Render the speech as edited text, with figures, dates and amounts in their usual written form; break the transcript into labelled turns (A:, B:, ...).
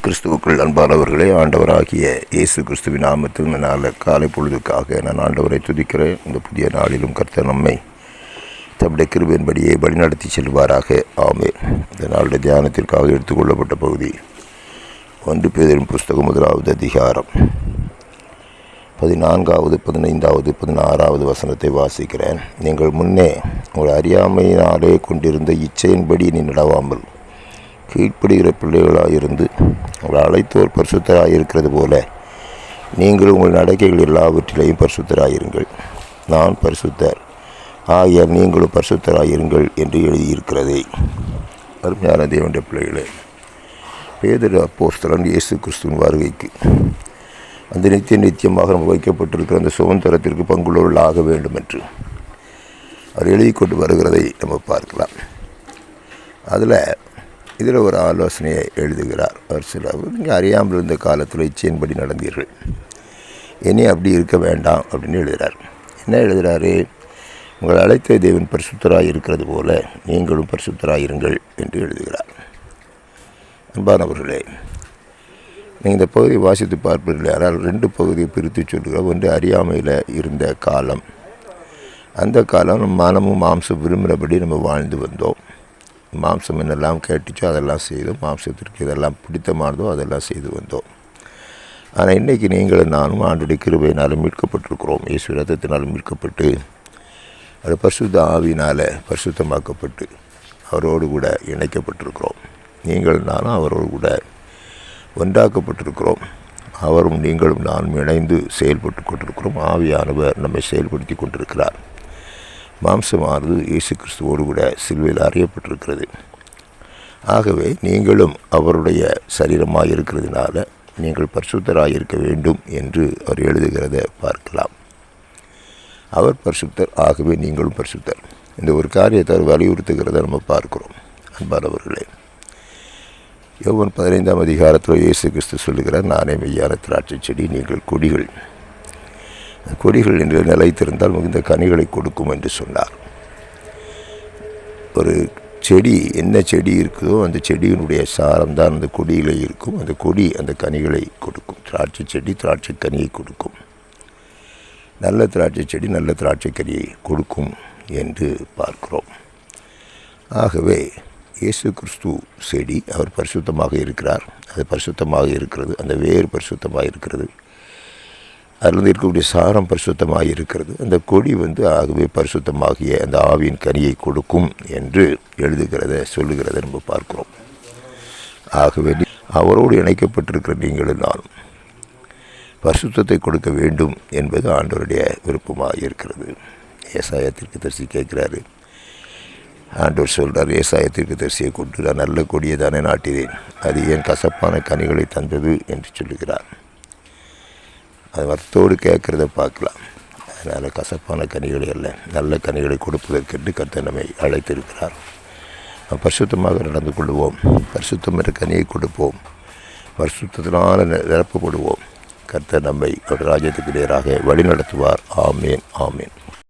A: கிறிஸ்துவுக்குள் அன்பானவர்களே, ஆண்டவராகிய இயேசு கிறிஸ்துவின் நாமத்தில் இந்த நாளில் காலை பொழுதுக்காக நான் ஆண்டவரை துதிக்கிறேன். இந்த புதிய நாளிலும் கர்த்தர் நம்மை தம்முடைய கிருபையின்படியே வழிநடத்தி செல்வாராக. ஆமென். இந்த நாளுடைய தியானத்திற்காக எடுத்துக்கொள்ளப்பட்ட பகுதி 1 பேதுரு புஸ்தகம் 1வது அதிகாரம் 14வது 15வது 16வது வசனத்தை வாசிக்கிறேன். நீங்கள் முன்னே உங்கள் அறியாமையினாலே கொண்டிருந்த இச்சையின்படி நீ நடவாமல் கீழ்ப்படுகிற பிள்ளைகளாயிருந்து உங்களை அழைத்தோர் பரிசுத்தராயிருக்கிறது போல நீங்கள் உங்கள் நடக்கைகள் எல்லாவற்றிலையும் பரிசுத்தராயிருங்கள். நான் பரிசுத்தர் ஆகியால் நீங்களும் பரிசுத்தராயிருங்கள் என்று எழுதியிருக்கிறதே. அருமையான தேவனுடைய பிள்ளைகளே, பேதுரு அப்போஸ்தலன் இயேசு கிறிஸ்துவின் வருகைக்கு அந்த நித்தியமாக நம்ம வைக்கப்பட்டிருக்கிற அந்த சுதந்திரத்திற்கு பங்குள்ளவர்கள் ஆக வேண்டும் என்று அவர் எழுதி கொண்டு வருகிறதை நம்ம பார்க்கலாம். இதில் ஒரு ஆலோசனையை எழுதுகிறார். அவர் நீங்கள் அறியாமல் இருந்த காலத்தில் இச்சையின்படி நடந்தீர்கள், இனி அப்படி இருக்க வேண்டாம் அப்படின்னு எழுதுகிறார். என்ன எழுதுகிறாரு? உங்கள் அழைத்த தேவன் பரிசுத்தராக இருக்கிறது போல நீங்களும் பரிசுத்தராயிருங்கள் என்று எழுதுகிறார். அன்பானவர்களே, நீங்கள் இந்த பகுதியை வாசித்து பார்ப்பீர்கள். யாரால் 2 பகுதியை பிரித்து சொல்லுகிறார். ஒன்று அறியாமையில் இருந்த காலம். அந்த காலம் நம்ம மனமும் மாம்சம் விரும்புகிறபடி நம்ம வாழ்ந்து வந்தோம். மாம்சம் என்னெல்லாம் கேட்டுச்சோ அதெல்லாம் செய்தோம். மாம்சத்திற்கு இதெல்லாம் பிடித்தமானதோ அதெல்லாம் செய்து வந்தோம். ஆனால் இன்றைக்கி நீங்களும் நானும் ஆண்டுடைய கிருபையினாலும் மீட்கப்பட்டிருக்கிறோம். இயேசு இரத்தத்தினாலும் மீட்கப்பட்டு அது பரிசுத்த ஆவியினால் பரிசுத்தமாக்கப்பட்டு அவரோடு கூட இணைக்கப்பட்டிருக்கிறோம். நீங்கள் நானும் அவரோடு கூட ஒன்றாக்கப்பட்டிருக்கிறோம். அவரும் நீங்களும் நானும் இணைந்து செயல்பட்டு கொண்டிருக்கிறோம். ஆவியானவர் நம்மை செயல்படுத்தி கொண்டிருக்கிறார். மாம்சமானது இயேசு கிறிஸ்துவோடு கூட சிலுவையில் அறியப்பட்டிருக்கிறது. ஆகவே நீங்களும் அவருடைய சரீரமாக இருக்கிறதுனால நீங்கள் பரிசுத்தராக இருக்க வேண்டும் என்று அவர் எழுதுகிறத பார்க்கலாம். அவர் பரிசுத்தர், ஆகவே நீங்களும் பரிசுத்தர். இந்த ஒரு காரியத்தை அவர் வலியுறுத்துகிறத நம்ம பார்க்கிறோம். அன்பானவர்களே, யோவான் 15ஆம் அதிகாரத்தில் இயேசு கிறிஸ்து சொல்லுகிறார், நானே மெய்யான திராட்சை செடி, நீங்கள் கொடிகள். கொடிகள் என்று நிலைத்திருந்தால் மிகுந்த கனிகளை கொடுக்கும் என்று சொன்னார். ஒரு செடி என்ன செடி இருக்குதோ அந்த செடியினுடைய சாரம் தான் அந்த கொடியில் இருக்கும். அந்த கொடி அந்த கனிகளை கொடுக்கும். திராட்சை செடி திராட்சை கனியை கொடுக்கும். நல்ல திராட்சை செடி நல்ல திராட்சை கனியை கொடுக்கும் என்று பார்க்கிறோம். ஆகவே இயேசு கிறிஸ்து செடி, அவர் பரிசுத்தமாக இருக்கிறார். அது பரிசுத்தமாக இருக்கிறது. அந்த வேறு பரிசுத்தமாக இருக்கிறது. அதில் இருக்கக்கூடிய சாரம் பரிசுத்தமாக இருக்கிறது. அந்த கொடி ஆகவே பரிசுத்தமாகிய அந்த ஆவியின் கனியை கொடுக்கும் என்று சொல்லுகிறத நம்ம பார்க்கிறோம். ஆகவே அவரோடு இணைக்கப்பட்டிருக்கிற நீங்களும் நானும் பரிசுத்தத்தை கொடுக்க வேண்டும் என்பது ஆண்டவருடைய விருப்பமாக இருக்கிறது. ஏசாயா தீர்க்கதரிசி கேட்குறாரு. ஆண்டவர் சொல்கிறார், ஏசாயா தீர்க்கதரிசியை கொண்டு நான் நல்ல கொடியை தானே நாட்டினேன், அது ஏன் கசப்பான கனிகளை தந்தது என்று சொல்லுகிறார். அது வருத்தோடு கேட்குறத பார்க்கலாம். அதனால் கசப்பான கனிகளை அல்ல, நல்ல கனிகளை கொடுப்பதற்கென்று கர்த்தர் நம்மை அழைத்திருக்கிறார். நாம் பரிசுத்தமாக நடந்து கொள்வோம். பரிசுத்தம் என்ற கனியை கொடுப்போம். பரிசுத்தத்தினால் நிரப்பப்படுவோம். கர்த்தர் நம்மை ஒரு ராஜ்யத்துக்கு நேராக வழி நடத்துவார். ஆமேன், ஆமேன்.